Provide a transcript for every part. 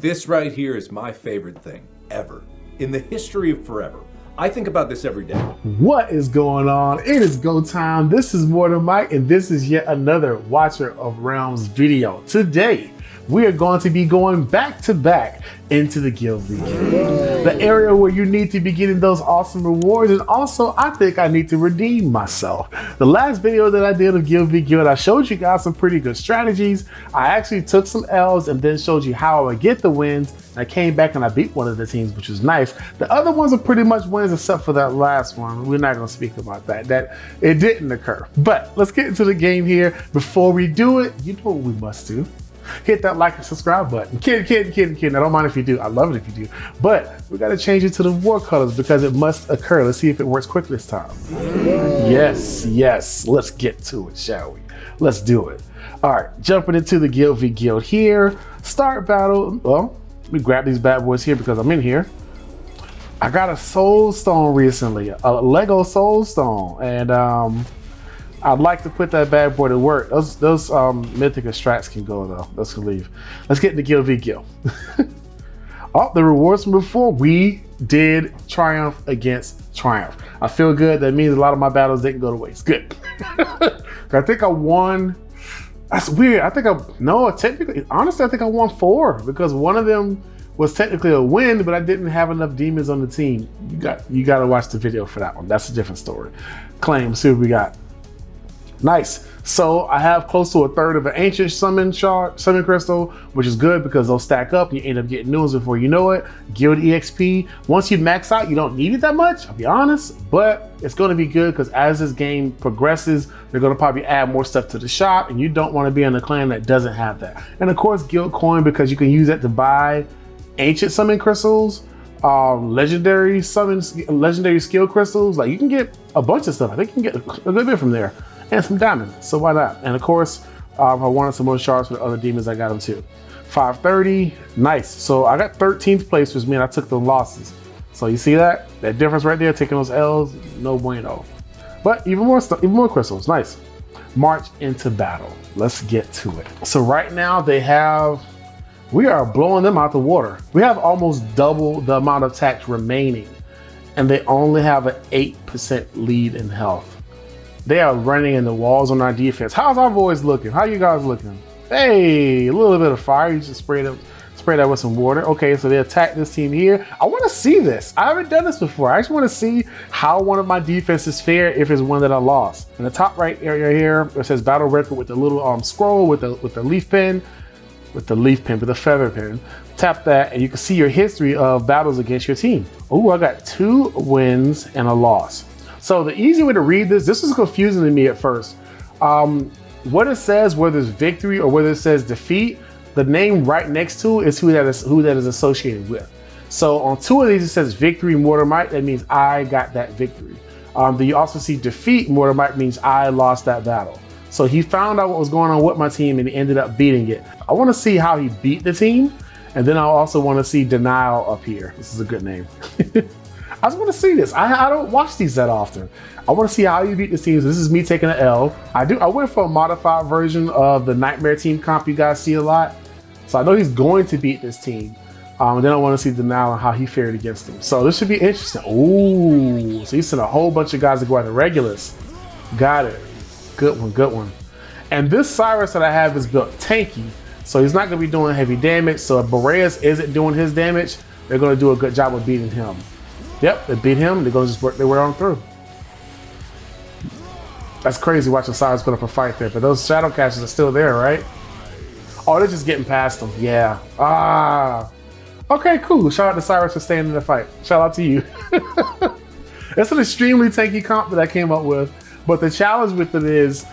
This right here is my favorite thing ever in the history of forever. I think about this every day. What is going on? It is go time. This is Mortar Mike, and this is yet another Watcher of Realms video. Today, we are going to be going back to back into the GVG, the area where you need to be getting those awesome rewards. And also, I think I need to redeem myself. The last video that I did of GVG, I showed you guys some pretty good strategies. I actually took some L's and then showed you how I would get the wins. I came back and I beat one of the teams, which was nice. The other ones are pretty much wins except for that last one. We're not going to speak about that. That it didn't occur. But let's get into the game here. Before we do it, you know what we must do. Hit that like and subscribe button. Kidding. I don't mind if you do. I love it if you do. But we got to change it to the war colors because it must occur. Let's see if it works quick this time. Yes. Let's get to it, shall we? Let's do it. All right, jumping into the GVG guild here. Start battle. Well, let me grab these bad boys here because I'm in here. I got a soul stone recently, a Lego soul stone, and I'd like to put that bad boy to work. Those mythic strats can go though. Let's leave. Let's get the GVG guild. Oh, the rewards from before. We did triumph against triumph. I feel good. That means a lot of my battles didn't go to waste. Good. I think I won. That's weird. Technically, honestly, I think I won 4 because one of them was technically a win, but I didn't have enough demons on the team. You got to watch the video for that one. That's a different story. Claim. See what we got. Nice. So I have close to a third of an ancient summon crystal, which is good because they'll stack up and you end up getting new ones before you know it. Guild EXP. Once you max out, you don't need it that much, I'll be honest, but it's going to be good because as this game progresses, they're going to probably add more stuff to the shop and you don't want to be in a clan that doesn't have that. And of course, guild coin, because you can use that to buy ancient summon crystals, legendary skill crystals. Like you can get a bunch of stuff. I think you can get a good bit from there. And some diamonds, so why not? And of course, I wanted some more shards for the other demons. I got them too. 530, nice. So I got 13th place, which means I took the losses. So you see that difference right there, taking those L's, no bueno. But even more stuff, even more crystals, nice. March into battle. Let's get to it. So right now we are blowing them out the water. We have almost double the amount of tax remaining, and they only have an 8% lead in health. They are running in the walls on our defense. How's our boys looking? How you guys looking? Hey, a little bit of fire. You just spray that with some water. Okay, so they attack this team here. I want to see this. I haven't done this before. I just want to see how one of my defenses fare if it's one that I lost. In the top right area here, it says battle record with the little scroll with the leaf pen, with the feather pen. Tap that and you can see your history of battles against your team. Oh, I got 2 wins and a loss. So the easy way to read this was confusing to me at first. What it says, whether it's victory or whether it says defeat, the name right next to it is who that is associated with. So on 2 of these, it says victory Mortar Mike. That means I got that victory. Then you also see defeat Mortar Mike means I lost that battle. So he found out what was going on with my team and he ended up beating it. I want to see how he beat the team. And then I also want to see denial up here. This is a good name. I just want to see this. I don't watch these that often. I want to see how you beat this team. So this is me taking an L. I went for a modified version of the Nightmare team comp you guys see a lot. So I know he's going to beat this team. And then I want to see denial and how he fared against them. So this should be interesting. Ooh, so he sent a whole bunch of guys to go out the regulars. Got it. Good one. And this Cyrus that I have is built tanky. So he's not going to be doing heavy damage. So if Boreas isn't doing his damage, they're going to do a good job of beating him. Yep, they beat him. They're going to just work their way on through. That's crazy watching Cyrus put up a fight there. But those shadow catchers are still there, right? Oh, they're just getting past them. Yeah. Okay, cool. Shout out to Cyrus for staying in the fight. Shout out to you. It's an extremely tanky comp that I came up with. But the challenge with it is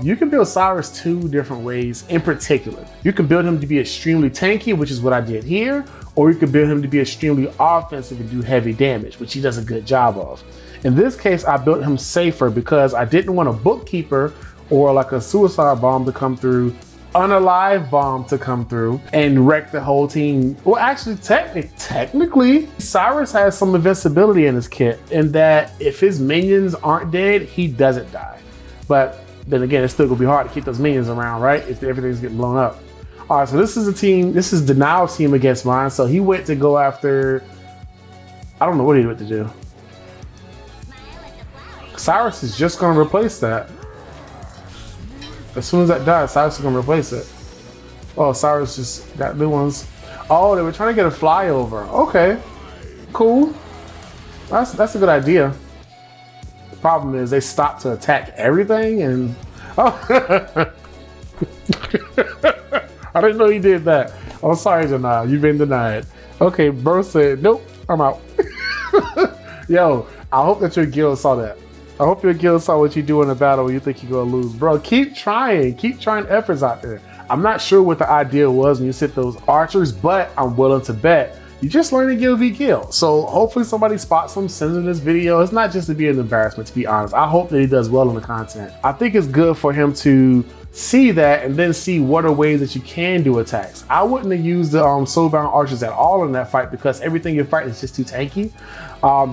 you can build Cyrus 2 different ways in particular. You can build him to be extremely tanky, which is what I did here. Or you could build him to be extremely offensive and do heavy damage, which he does a good job of. In this case, I built him safer because I didn't want a bookkeeper or like a suicide bomb to come through, unalive bomb to come through and wreck the whole team. Well, actually, technically, Cyrus has some invincibility in his kit in that if his minions aren't dead, he doesn't die. But then again, it's still gonna be hard to keep those minions around, right? If everything's getting blown up. All right, so this is a team. This is Denial's team against mine. So he went to go after. I don't know what he went to do. Cyrus is just going to replace that. As soon as that dies, Cyrus is going to replace it. Oh, Cyrus just got new ones. Oh, they were trying to get a flyover. Okay, cool. That's a good idea. The problem is they stopped to attack everything, and oh. I didn't know you did that. Oh, sorry, Denial. You've been denied. Okay, bro said, nope, I'm out. Yo, I hope that your guild saw that. I hope your guild saw what you do in a battle when you think you're going to lose. Bro, keep trying efforts out there. I'm not sure what the idea was when you set those archers, but I'm willing to bet you just learned to kill v kill. So hopefully somebody spots him, sends him this video. It's not just to be an embarrassment, to be honest. I hope that he does well in the content. I think it's good for him to see that and then see what are ways that you can do attacks. I wouldn't have used the soulbound archers at all in that fight because everything you fight is just too tanky.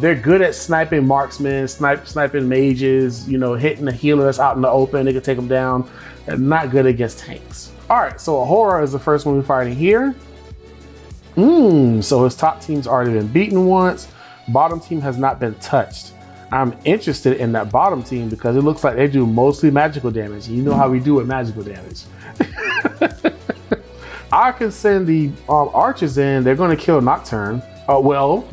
They're good at sniping marksmen, sniping mages, you know, hitting the healer that's out in the open. They can take them down. They're not good against tanks. All right, so Ahura is the first one we're fighting here. So his top team's already been beaten once. Bottom team has not been touched. I'm interested in that bottom team because it looks like they do mostly magical damage. You know how we do with magical damage. I can send the archers in. They're going to kill Nocturne. Well,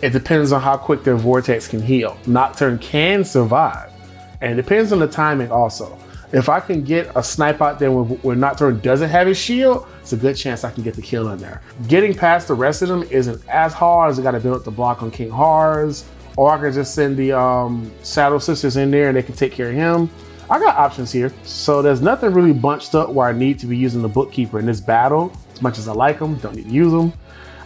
it depends on how quick their vortex can heal. Nocturne can survive, and it depends on the timing also. If I can get a snipe out there where Nocturne doesn't have his shield, it's a good chance I can get the kill in there. Getting past the rest of them isn't as hard as I got to build up the block on King Hars, or I can just send the Shadow Sisters in there and they can take care of him. I got options here. So there's nothing really bunched up where I need to be using the Bookkeeper in this battle. As much as I like them, don't need to use them.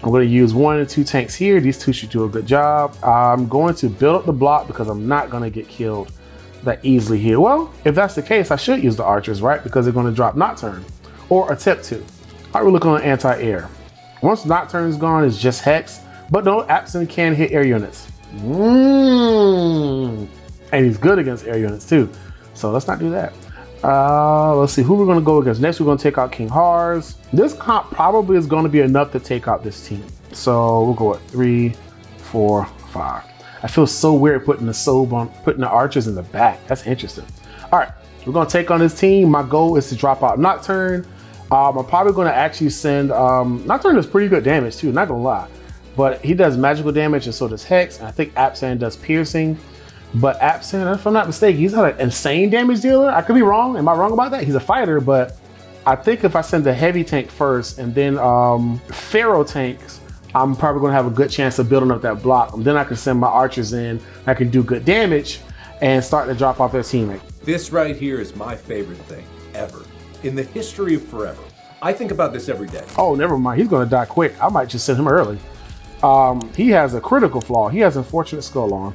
I'm going to use 1 and 2 tanks here. These two should do a good job. I'm going to build up the block because I'm not going to get killed that easily here. Well, if that's the case, I should use the archers, right? Because they're going to drop Nocturne or attempt to. All right, we're looking on anti-air. Once Nocturne is gone, it's just Hex, but no, Absent can hit air units. And he's good against air units too. So let's not do that. Let's see who we're going to go against. Next, we're going to take out King Hars. This comp probably is going to be enough to take out this team. So we'll go at 3, 4, 5. I feel so weird putting the archers in the back. That's interesting. All right, we're going to take on this team. My goal is to drop out Nocturne. I'm probably going to actually send Nocturne does pretty good damage too, not gonna lie, but he does magical damage and so does Hex, and I think Absan does piercing. But Absan, if I'm not mistaken, he's not an insane damage dealer. I could be wrong. Am I wrong about that? He's a fighter, but I think if I send the heavy tank first and then Pharaoh tanks, I'm probably going to have a good chance of building up that block. And then I can send my archers in. I can do good damage and start to drop off their teammate. This right here is my favorite thing ever in the history of forever. I think about this every day. Oh, never mind. He's going to die quick. I might just send him early. He has a critical flaw. He has Unfortunate Skull on.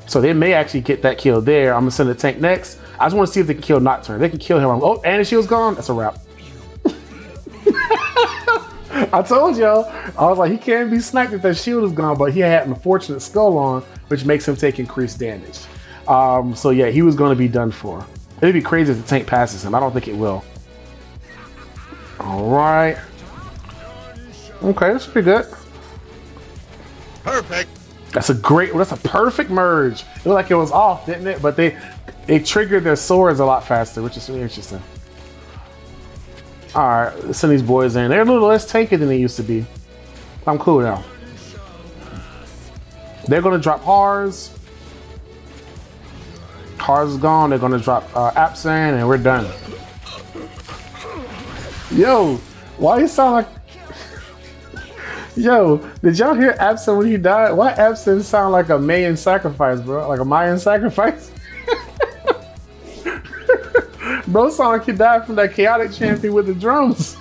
So they may actually get that kill there. I'm going to send the tank next. I just want to see if they can kill Nocturne. They can kill him. Oh, and his shield's gone. That's a wrap. I told y'all. I was like, he can't be sniped if that shield is gone, but he had an Unfortunate Skull on, which makes him take increased damage. So yeah, he was going to be done for. It'd be crazy if the tank passes him. I don't think it will. All right. Okay, that's pretty good. Perfect. That's a perfect merge. It looked like it was off, didn't it? But they triggered their swords a lot faster, which is really interesting. All right, let's send these boys in. They're a little less tanky than they used to be. I'm cool now. They're gonna drop Hars. Hars is gone. They're gonna drop Absan, and we're done. Yo, why you sound like? Yo, did y'all hear Absan when he died? Why Absan sound like a Mayan sacrifice, bro? Like a Mayan sacrifice? Bro sound like he died from that chaotic chanting with the drums.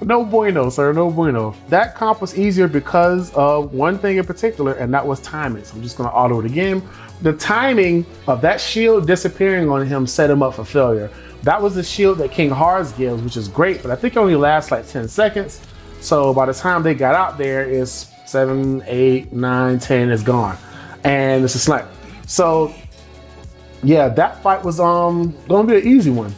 No bueno, sir, no bueno. That comp was easier because of one thing in particular, and that was timing. So I'm just gonna auto it again. The timing of that shield disappearing on him set him up for failure. That was the shield that King Hars gives, which is great, but I think it only lasts like 10 seconds. So by the time they got out there, it's 7, 8, 9, 10 is gone. And it's a snipe. So yeah, that fight was gonna be an easy one.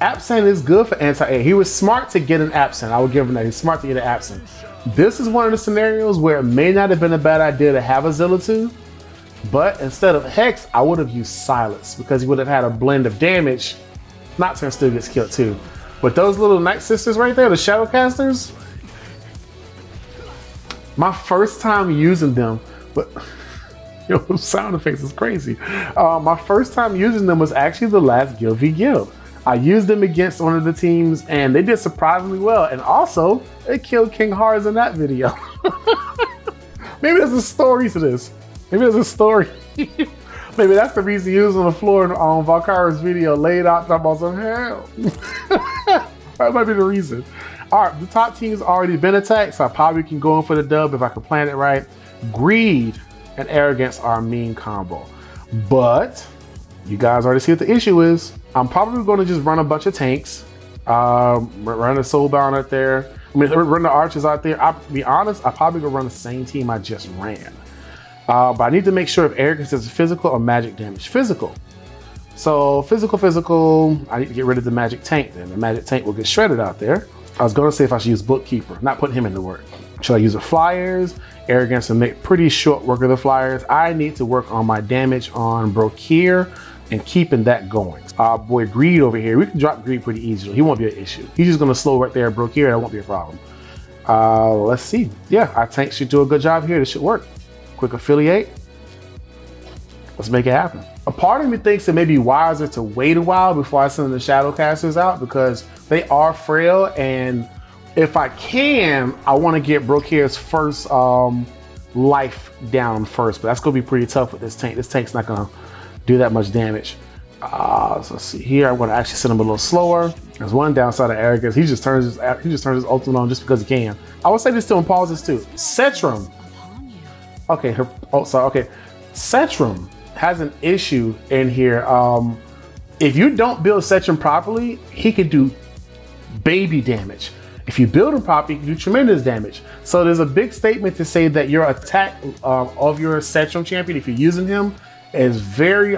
Absent is good for anti-air. He was smart to get an absent. I would give him that. He's smart to get an absent. This is one of the scenarios where it may not have been a bad idea to have a Zilla 2, but instead of Hex, I would have used Silence because he would have had a blend of damage. Nocturne still gets killed too. But those little Night Sisters right there, the Shadowcasters, my first time using them, but yo, sound effects is crazy. My first time using them was actually the last Guild v Guild. I used them against one of the teams and they did surprisingly well. And also, they killed King Hars in that video. Maybe there's a story to this. Maybe there's a story. Maybe that's the reason he was on the floor on Valkyra's video, laid out, talking about some hell. That might be the reason. All right, the top team's already been attacked, so I probably can go in for the dub if I can plan it right. Greed and Arrogance are a mean combo. But you guys already see what the issue is. I'm probably going to just run a bunch of tanks, run a Soulbound out there. I mean, run the Archers out there. I'll be honest, I probably gonna run the same team I just ran. But I need to make sure if Arrogance is physical or magic damage. Physical. So physical, I need to get rid of the magic tank then. The magic tank will get shredded out there. I was gonna say if I should use Bookkeeper, not putting him into work. Should I use the Flyers? Arrogance will make pretty short work of the Flyers. I need to work on my damage on Brokir and keeping that going. Boy, Greed over here, we can drop Greed pretty easily. He won't be an issue. He's just gonna slow right there at Brokir, that won't be a problem. Let's see. Yeah, our tank should do a good job here. This should work. Quick affiliate. Let's make it happen. A part of me thinks it may be wiser to wait a while before I send the Shadowcasters out because they are frail, and if I can, I want to get Brokir's first life down first, but that's gonna be pretty tough with this tank. This tank's not gonna do that much damage. So let's see here. I'm gonna actually send him a little slower. There's one downside of Arrogance. He just turns his ultimate on just because he can. I would say this to him, pause this too. Setrum. Okay, okay. Setrum has an issue in here. If you don't build Setrum properly, he could do baby damage. If you build him properly, he can do tremendous damage. So there's a big statement to say that your attack of your Setrum champion, if you're using him, is very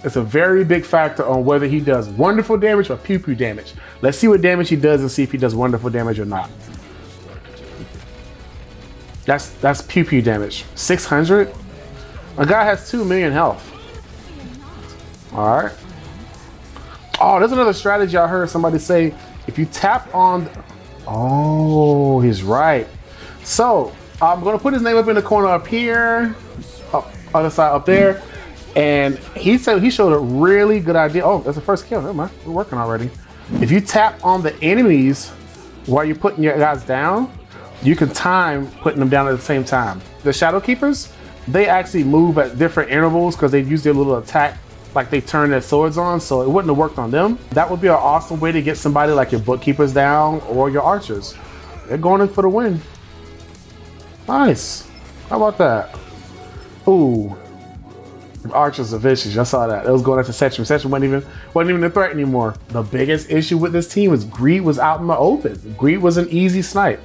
it's a very big factor on whether he does wonderful damage or pew pew damage. Let's see what damage he does and see if he does wonderful damage or not. That's pew pew damage. 600. A guy has 2 million health. All right. Oh, there's another strategy I heard somebody say. If you tap on, oh, he's right. So I'm gonna put his name up in the corner up here, other side up there. And he said he showed a really good idea. Oh, that's the first kill. Never mind. We're working already. If you tap on the enemies while you're putting your guys down, you can time putting them down at the same time. The Shadow Keepers, they actually move at different intervals because they use their little attack, like they turn their swords on, so it wouldn't have worked on them. That would be an awesome way to get somebody like your Bookkeepers down or your Archers. They're going in for the win. Nice. How about that? Ooh. Archers are vicious. I saw that. It was going after Setrum. Setrum wasn't even a threat anymore. The biggest issue with this team is Greed was out in the open. Greed was an easy snipe.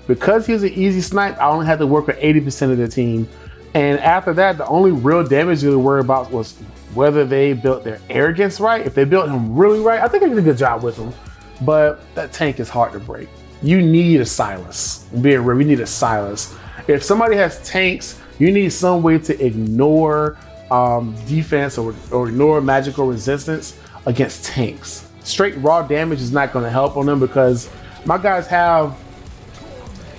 Because he was an easy snipe, I only had to work with 80% of the team. And after that, the only real damage to worry about was whether they built their Arrogance right. If they built him really right, I think I did a good job with him. But that tank is hard to break. You need a Silence. Being real, we need a Silence. If somebody has tanks, you need some way to ignore defense or ignore magical resistance against tanks. Straight raw damage is not going to help on them because my guys have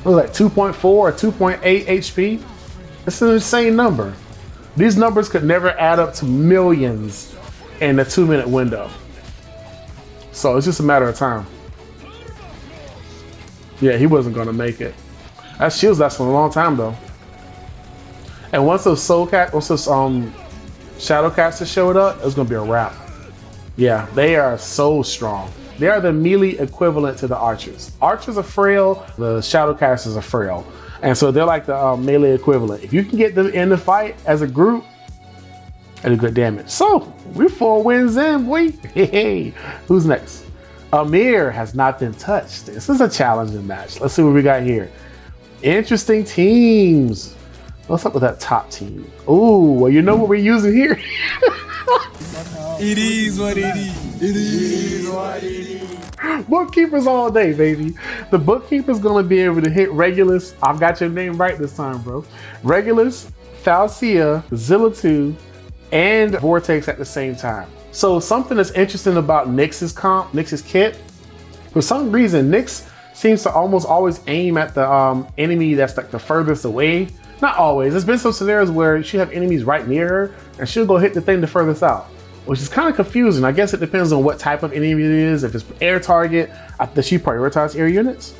like 2.4 or 2.8 HP. It's an insane number. These numbers could never add up to millions in a 2-minute window. So it's just a matter of time. Yeah, he wasn't going to make it. That shield's lasting a long time though. And once those Shadowcasters showed up, it was gonna be a wrap. Yeah, they are so strong. They are the melee equivalent to the Archers. Archers are frail, the Shadowcasters are frail. And so they're like the melee equivalent. If you can get them in the fight as a group, it'll do good damage. So, we're 4 wins in, boy. Hey, who's next? Amir has not been touched. This is a challenging match. Let's see what we got here. Interesting teams. What's up with that top team? Ooh, well, you know what we're using here? It is what it is. It is what it is. Bookkeepers all day, baby. The bookkeeper's gonna be able to hit Regulus. I've got your name right this time, bro. Regulus, Falcia, Zilla 2, and Vortex at the same time. So something that's interesting about Nyx's comp, Nyx's kit, for some reason, Nyx seems to almost always aim at the enemy that's like the furthest away. Not always. There's been some scenarios where she have enemies right near her and she'll go hit the thing the furthest out, which is kind of confusing. I guess it depends on what type of enemy it is. If it's air target, does she prioritize air units?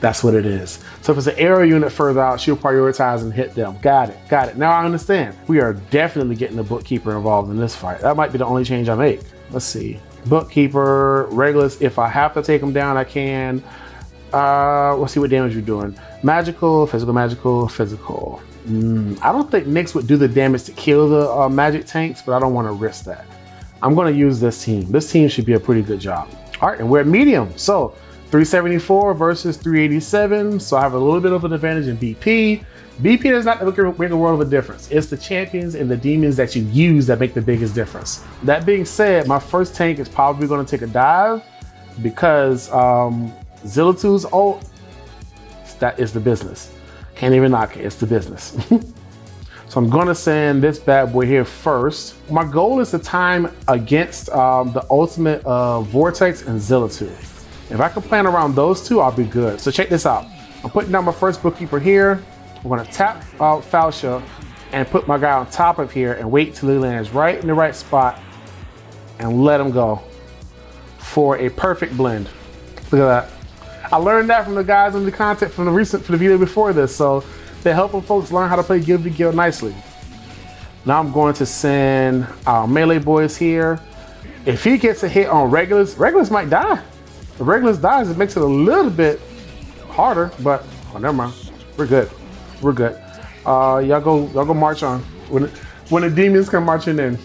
That's what it is. So if it's an air unit further out, she'll prioritize and hit them. Got it, got it. Now I understand. We are definitely getting the bookkeeper involved in this fight. That might be the only change I make. Let's see. Bookkeeper, Regulus, if I have to take him down, I can. Let's see what damage you're doing. Magical, physical, magical, physical. I don't think Nyx would do the damage to kill the magic tanks, but I don't want to risk that. I'm going to use this team. This team should be a pretty good job. All right, and we're at medium. So 374 versus 387. So I have a little bit of an advantage in BP. BP does not make a world of a difference. It's the champions and the demons that you use that make the biggest difference. That being said, my first tank is probably going to take a dive because Zilla 2's ult, that is the business. Can't even knock it, it's the business. So I'm gonna send this bad boy here first. My goal is to time against the ultimate Vortex and Zilla 2. If I can plan around those two, I'll be good. So check this out. I'm putting down my first bookkeeper here. I'm gonna tap Falcia and put my guy on top of here and wait till he lands right in the right spot and let him go for a perfect blend. Look at that. I learned that from the guys in the content from the video before this, so they're helping folks learn how to play GVG nicely. Now I'm going to send our melee boys here. If he gets a hit on Regulus, Regulus might die. If Regulus dies, it makes it a little bit harder, but oh, never mind. We're good. We're good. Y'all go march on. When the demons come marching in.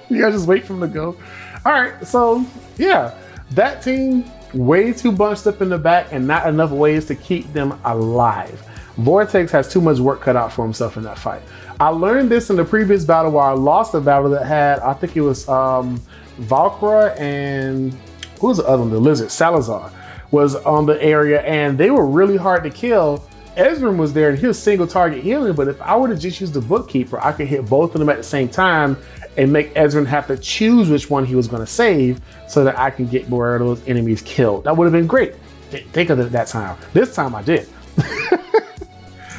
You guys just wait for them to go. All right, so yeah, that team, way too bunched up in the back and not enough ways to keep them alive. Vortex has too much work cut out for himself in that fight. I learned this in the previous battle where I lost a battle that had, I think it was Valkyra and who was the other one? The Lizard, Salazar was on the area and they were really hard to kill. Ezreal was there and he was single target healing, but if I were to just use the bookkeeper, I could hit both of them at the same time and make Ezreal have to choose which one he was going to save so that I can get more of those enemies killed. That would have been great. Didn't think of it at that time. This time I did.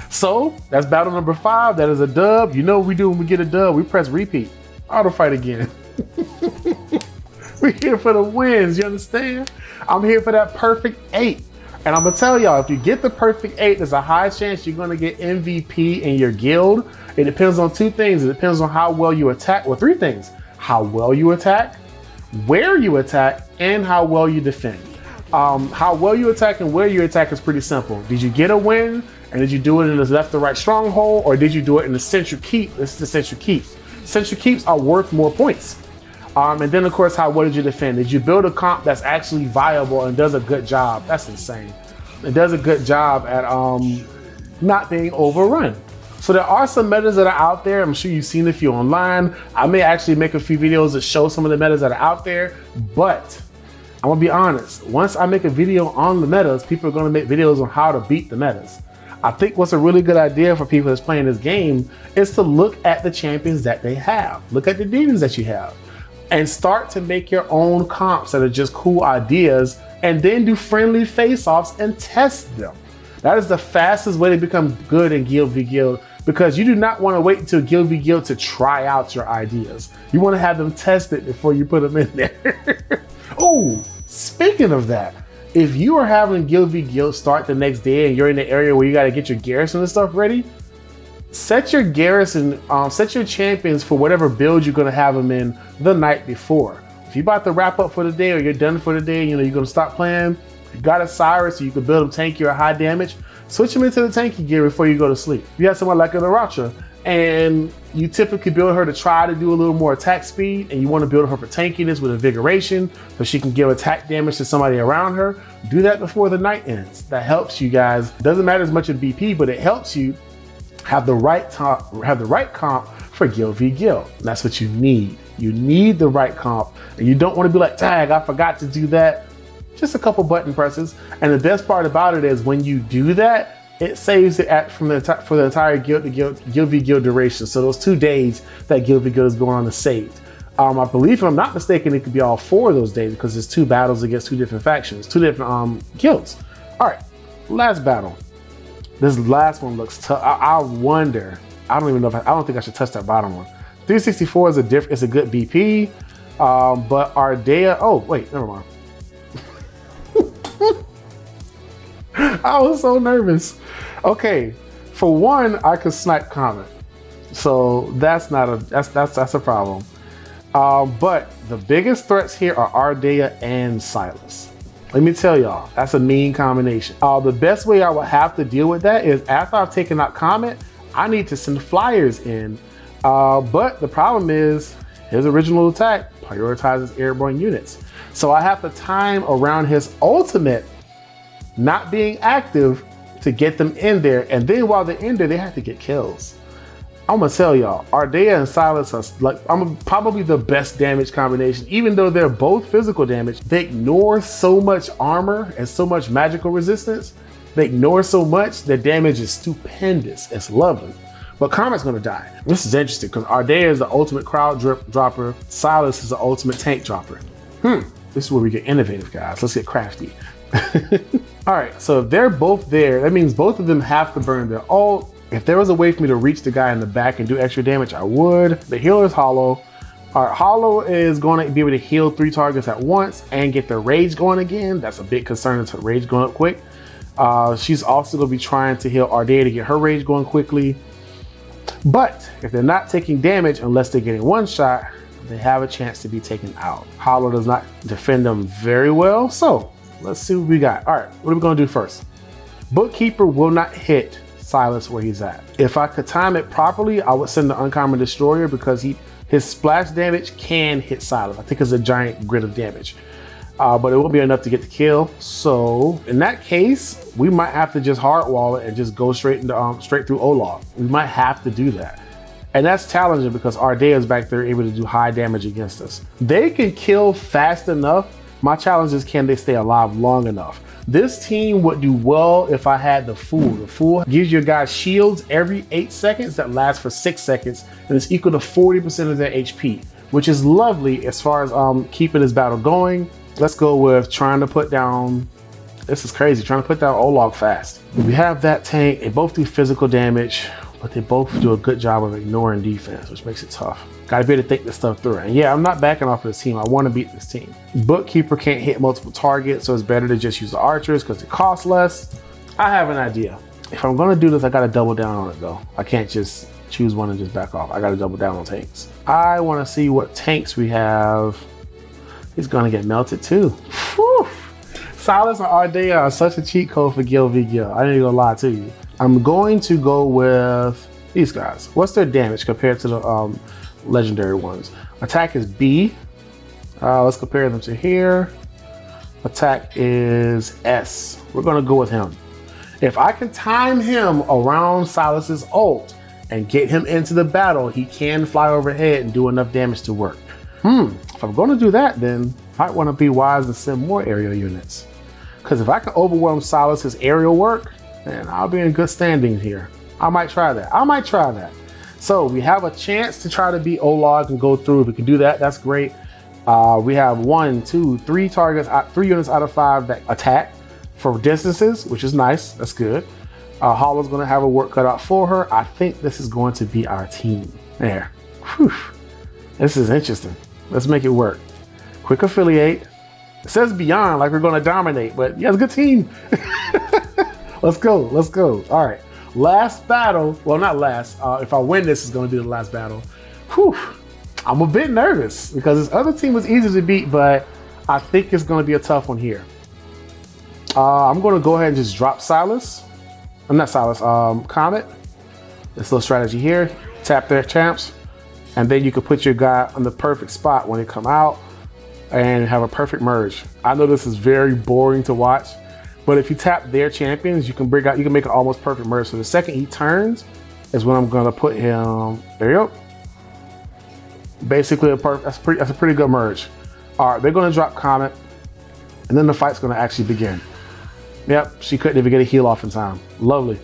So that's battle number 5. That is a dub. You know what we do when we get a dub? We press repeat. Auto fight again. We're here for the wins, you understand? I'm here for that perfect 8. And I'm gonna tell y'all, if you get the perfect 8, there's a high chance you're gonna get MVP in your guild. It depends on 2 things. It depends on how well you attack. Well, 3 things. How well you attack, where you attack, and how well you defend. How well you attack and where you attack is pretty simple. Did you get a win? And did you do it in the left or right stronghold? Or did you do it in the central keep? This is the central keep. Central keeps are worth more points. And then of course, how well did you defend? Did you build a comp that's actually viable and does a good job? That's insane. It does a good job at not being overrun. So there are some metas that are out there. I'm sure you've seen a few online. I may actually make a few videos that show some of the metas that are out there, but I'm gonna be honest. Once I make a video on the metas, people are gonna make videos on how to beat the metas. I think what's a really good idea for people that's playing this game is to look at the champions that they have. Look at the demons that you have and start to make your own comps that are just cool ideas and then do friendly face-offs and test them. That is the fastest way to become good in Guild v Guild because you do not want to wait until Guild v Guild to try out your ideas. You want to have them tested before you put them in there. Oh, speaking of that, if you are having Guild v Guild start the next day and you're in the area where you got to get your garrison and stuff ready, set your garrison, set your champions for whatever build you're going to have them in the night before. If you're about to wrap up for the day or you're done for the day, you know, you're going to stop playing, you got a Cyrus so you can build them tanky or high damage, switch them into the tanky gear before you go to sleep. If you have someone like an Aracha and you typically build her to try to do a little more attack speed and you want to build her for tankiness with invigoration so she can give attack damage to somebody around her, do that before the night ends. That helps you guys. Doesn't matter as much as BP, but it helps you have the right comp for Guild v Guild. That's what you need. You need the right comp, and you don't want to be like, dang, I forgot to do that. Just a couple button presses. And the best part about it is when you do that, it saves it for the entire Guild v Guild duration. So those 2 days that Guild v Guild is going on is saved. I believe, if I'm not mistaken, it could be all 4 of those days because there's 2 battles against 2 different factions, 2 different guilds. All right, last battle. This last one looks tough. I wonder. I don't even know if I don't think I should touch that bottom one. 364 is it's a good BP, but Ardea. Oh wait, never mind. I was so nervous. Okay, for one, I could snipe comment, so that's a problem. But the biggest threats here are Ardea and Silas. Let me tell y'all, that's a mean combination. The best way I would have to deal with that is after I've taken out comment, I need to send flyers in. But the problem is his original attack prioritizes airborne units. So I have to time around his ultimate not being active to get them in there. And then while they're in there, they have to get kills. I'm gonna tell y'all, Ardea and Silas are probably the best damage combination. Even though they're both physical damage, they ignore so much armor and so much magical resistance. They ignore so much, their damage is stupendous. It's lovely. But Comet's gonna die. This is interesting because Ardea is the ultimate crowd dropper. Silas is the ultimate tank dropper. This is where we get innovative, guys. Let's get crafty. All right, so if they're both there, that means both of them have to burn their ult. If there was a way for me to reach the guy in the back and do extra damage, I would. The healer is Hollow. All right, Hollow is going to be able to heal 3 targets at once and get the rage going again. That's a big concern, it's her rage going up quick. She's also going to be trying to heal Ardea to get her rage going quickly. But if they're not taking damage unless they're getting one shot, they have a chance to be taken out. Hollow does not defend them very well, so let's see what we got. All right, what are we going to do first? Bookkeeper will not hit Silas where he's at. If I could time it properly, I would send the Uncommon Destroyer because his splash damage can hit Silas. I think it's a giant grid of damage, but it won't be enough to get the kill. So in that case, we might have to just hard wall it and just go straight through Olaf. We might have to do that. And that's challenging because Ardea is back there able to do high damage against us. They can kill fast enough. My challenge is, can they stay alive long enough? This team would do well if I had the Fool. The Fool gives your guys shields every 8 seconds that last for 6 seconds, and it's equal to 40% of their HP, which is lovely as far as keeping this battle going. Let's go with trying to put down, this is crazy, trying to put down Olaf fast. We have that tank, they both do physical damage, but they both do a good job of ignoring defense, which makes it tough. Gotta be able to think this stuff through. And yeah, I'm not backing off of this team. I want to beat this team. Bookkeeper can't hit multiple targets, so it's better to just use the archers because it costs less. I have an idea. If I'm gonna do this, I gotta double down on it though. I can't just choose one and just back off. I gotta double down on tanks. I wanna see what tanks we have. He's gonna get melted too. Whew. Silas and Ardea are such a cheat code for Guild v Guild. I ain't gonna lie to you. I'm going to go with these guys. What's their damage compared to the legendary ones? Attack is B. Let's compare them to here. Attack is S. We're gonna go with him. If I can time him around Silas's ult and get him into the battle, he can fly overhead and do enough damage to work. If I'm gonna do that, then I might wanna be wise and send more aerial units. Because if I can overwhelm Silas's aerial work, then I'll be in good standing here. I might try that. So we have a chance to try to beat Olaf and go through. If we can do that, that's great. We have 1, 2, 3 targets, 3 units out of 5 that attack for distances, which is nice. That's good. Hollow's gonna have a work cut out for her. I think this is going to be our team. There. Whew. This is interesting. Let's make it work. Quick affiliate. It says beyond, like we're gonna dominate, but yeah, it's a good team. Let's go. All right. Last battle. Well, not last. If I win this, is going to be the last battle. Whew. I'm a bit nervous because this other team was easy to beat, but I think it's going to be a tough one here. I'm going to go ahead and just drop Silas. I'm not Silas. Comet. This little strategy here. Tap their champs, and then you can put your guy on the perfect spot when they come out and have a perfect merge. I know this is very boring to watch, but if you tap their champions, you can make an almost perfect merge. So the second he turns is when I'm gonna put him, there you go. Basically, that's a pretty good merge. All right, they're gonna drop Comet, and then the fight's gonna actually begin. Yep, she couldn't even get a heal off in time. Lovely.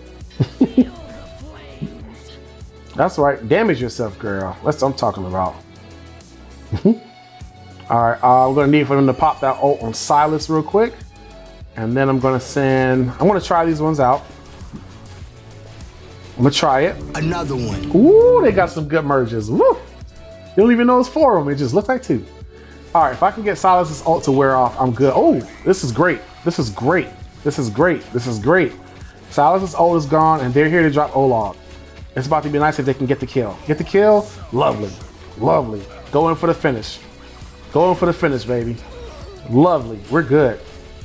That's right, damage yourself, girl. That's what I'm talking about. All right, I'm gonna need for them to pop that ult on Silas real quick. And then I'm gonna try these ones out. I'm gonna try it. Another one. Ooh, they got some good merges. Woo! You don't even know it's 4 of them, it just looks like 2. All right, if I can get Silas's ult to wear off, I'm good. Oh, this is great. This is great. This is great. This is great. Silas's ult is gone, and they're here to drop Olog. It's about to be nice if they can get the kill. Get the kill, lovely, lovely. Go in for the finish. Go in for the finish, baby. Lovely, we're good.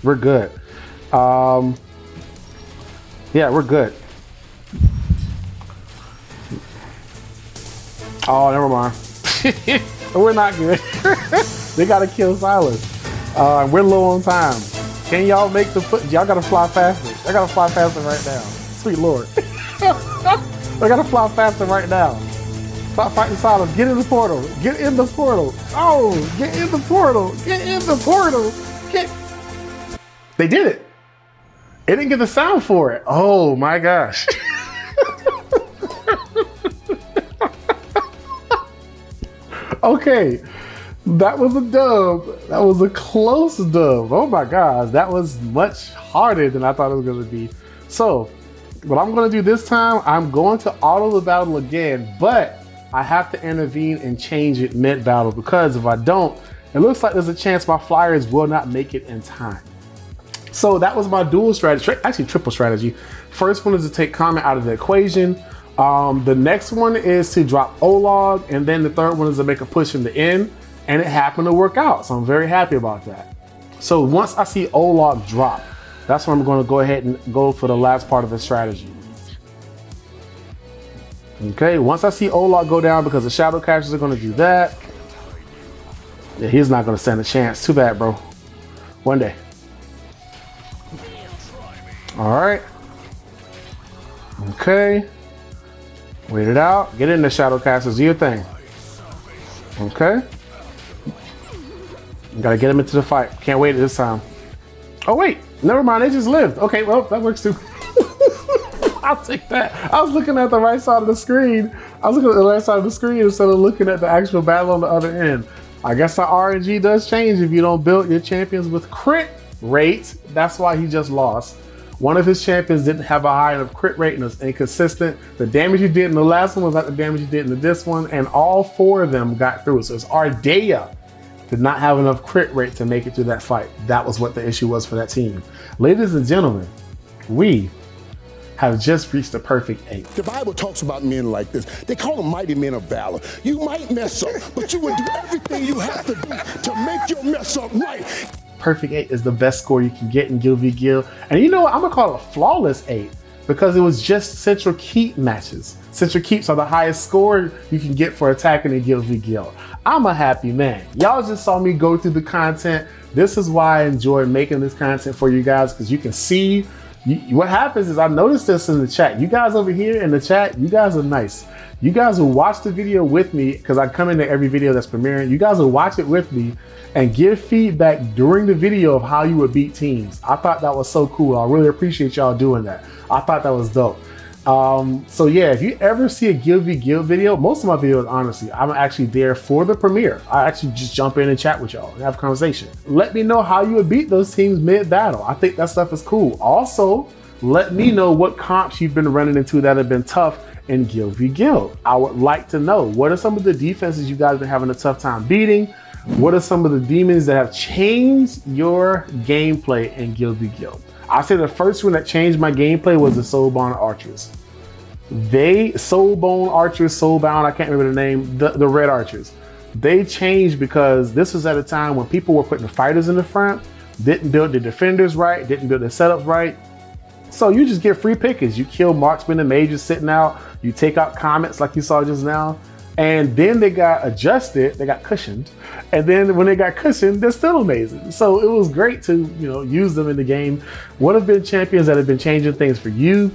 We're good. Yeah, we're good. Oh, never mind. We're not good. They gotta kill Silas. We're low on time. Can y'all make the foot? Y'all gotta fly faster. I gotta fly faster right now. Sweet Lord. I gotta fly faster right now. Stop fighting Silas. Get in the portal. Get in the portal. Oh, get in the portal. Get in the portal. Get. They did it. It didn't get the sound for it. Oh my gosh. Okay, that was a dub. That was a close dub. Oh my gosh, that was much harder than I thought it was gonna be. So, what I'm gonna do this time, I'm going to auto the battle again, but I have to intervene and change it mid-battle, because if I don't, it looks like there's a chance my flyers will not make it in time. So that was my dual strategy, actually triple strategy. First one is to take Comet out of the equation. The next one is to drop Olog, and then the third one is to make a push in the end, and it happened to work out, so I'm very happy about that. So once I see Olog drop, that's when I'm going to go ahead and go for the last part of the strategy. Okay, once I see Olog go down, because the Shadow Catchers are going to do that. Yeah, he's not going to stand a chance. Too bad, bro. One day. All right. Okay. Wait it out. Get in the Shadow Casters. Do your thing. Okay. You gotta get him into the fight. Can't wait this time. Oh wait, never mind. They just lived. Okay, well that works too. I'll take that. I was looking at the right side of the screen. I was looking at the left side of the screen instead of looking at the actual battle on the other end. I guess the RNG does change if you don't build your champions with crit rate. That's why he just lost. One of his champions didn't have a high enough crit rate and was inconsistent. The damage you did in the last one was not the damage you did in this one, and all 4 of them got through. So it's Ardea did not have enough crit rate to make it through that fight. That was what the issue was for that team. Ladies and gentlemen, we have just reached the perfect 8. The Bible talks about men like this. They call them mighty men of valor. You might mess up, but you will do everything you have to do to make your mess up right. Perfect 8 is the best score you can get in GVG. And you know what? I'm gonna call it a flawless 8 because it was just central keep matches. Central keeps are the highest score you can get for attacking in GVG. I'm a happy man. Y'all just saw me go through the content. This is why I enjoy making this content for you guys, because you can see what happens is I noticed this in the chat. You guys over here in the chat, you guys are nice. You guys will watch the video with me, because I come into every video that's premiering. You guys will watch it with me and give feedback during the video of how you would beat teams. I thought that was so cool. I really appreciate y'all doing that. I thought that was dope. So yeah, if you ever see a GVG video, most of my videos, honestly, I'm actually there for the premiere. I actually just jump in and chat with y'all and have a conversation. Let me know how you would beat those teams mid-battle. I think that stuff is cool. Also, let me know what comps you've been running into that have been tough in GVG. I would like to know, what are some of the defenses you guys have been having a tough time beating? What are some of the demons that have changed your gameplay in GVG? I'll say the first one that changed my gameplay was the Soulbound Archers. Soulbound Archers, Soulbound, I can't remember the name, the Red Archers. They changed because this was at a time when people were putting the fighters in the front, didn't build the defenders right, didn't build the setup right. So you just get free pickings. You kill marksmen and mages sitting out, you take out comets like you saw just now, and then they got adjusted, they got cushioned, and then when they got cushioned, they're still amazing. So it was great to, use them in the game. What have been champions that have been changing things for you?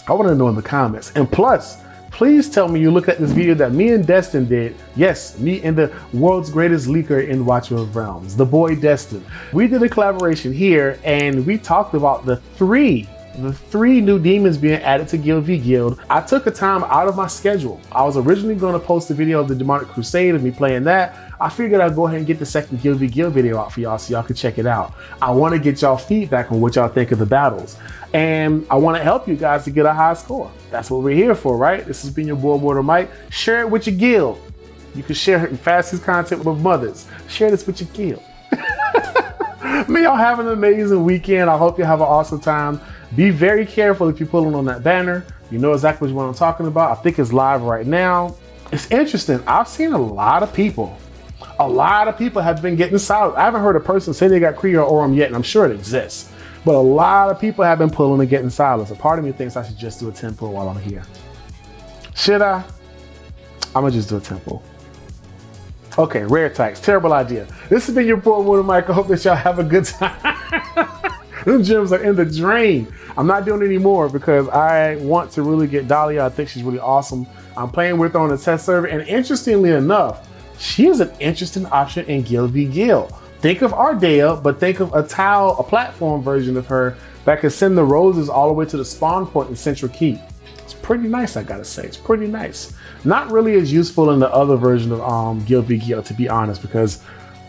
I want to know in the comments. And plus, please tell me you looked at this video that me and Destin did. Yes, me and the world's greatest leaker in Watcher of Realms, the boy Destin. We did a collaboration here and we talked about the three new demons being added to GVG Guild. I took a time out of my schedule. I was originally going to post a video of the Demonic Crusade of me playing that. I figured I'd go ahead and get the second GVG Guild video out for y'all so y'all can check it out. I want to get y'all feedback on what y'all think of the battles. And I want to help you guys to get a high score. That's what we're here for, right? This has been your boy, Mortar Mike. Share it with your guild. You can share fastest content with mothers. Share this with your guild. May y'all have an amazing weekend. I hope you have an awesome time. Be very careful if you're pulling on that banner. You know exactly what I'm talking about. I think it's live right now. It's interesting. I've seen a lot of people have been getting silent. I haven't heard a person say they got Kree or Orem yet, and I'm sure it exists. But a lot of people have been pulling and getting silent. So part of me thinks I should just do a tempo while I'm here. Should I? I'm gonna just do a tempo. Okay, rare tax, terrible idea. This has been your boy, Mortar Mike. I hope that y'all have a good time. Them gems are in the drain. I'm not doing it anymore because I want to really get Dahlia. I think she's really awesome. I'm playing with her on the test server, and interestingly enough, she is an interesting option in GVG Guild. Think of Ardea, but think of a platform version of her that can send the roses all the way to the spawn point in Central Keep. It's pretty nice, I gotta say. It's pretty nice. Not really as useful in the other version of GVG Guild, to be honest, because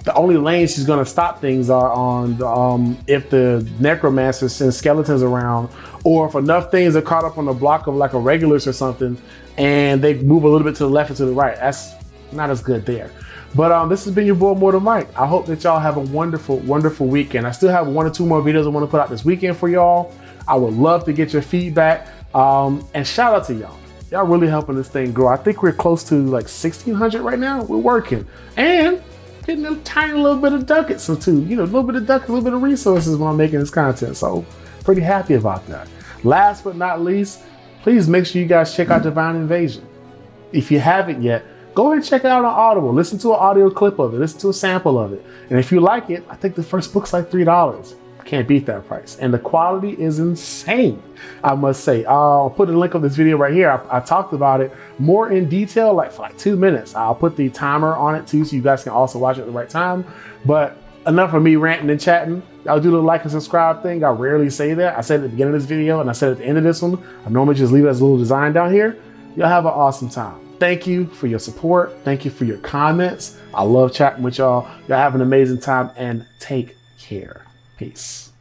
the only lanes she's gonna stop things are on if the necromancer sends skeletons around, or if enough things are caught up on the block of like a Regulus or something, and they move a little bit to the left or to the right. That's not as good there. But this has been your boy, Mortar Mike. I hope that y'all have a wonderful, wonderful weekend. I still have 1 or 2 more videos I want to put out this weekend for y'all. I would love to get your feedback. And shout out to y'all. Y'all really helping this thing grow. I think we're close to like 1,600 right now. We're working and getting a tiny little bit of ducats too. You know, a little bit of ducats, a little bit of resources when I'm making this content. So pretty happy about that. Last but not least, please make sure you guys check out Divine Invasion. If you haven't yet, go ahead and check it out on Audible. Listen to an audio clip of it. Listen to a sample of it. And if you like it, I think the first book's like $3. Can't beat that price. And the quality is insane, I must say. I'll put a link of this video right here. I talked about it more in detail, like for like 2 minutes. I'll put the timer on it too, so you guys can also watch it at the right time. But enough of me ranting and chatting. Y'all do the like and subscribe thing. I rarely say that. I said it at the beginning of this video and I said it at the end of this one. I normally just leave it as a little design down here. Y'all have an awesome time. Thank you for your support. Thank you for your comments. I love chatting with y'all. Y'all have an amazing time and take care. Peace.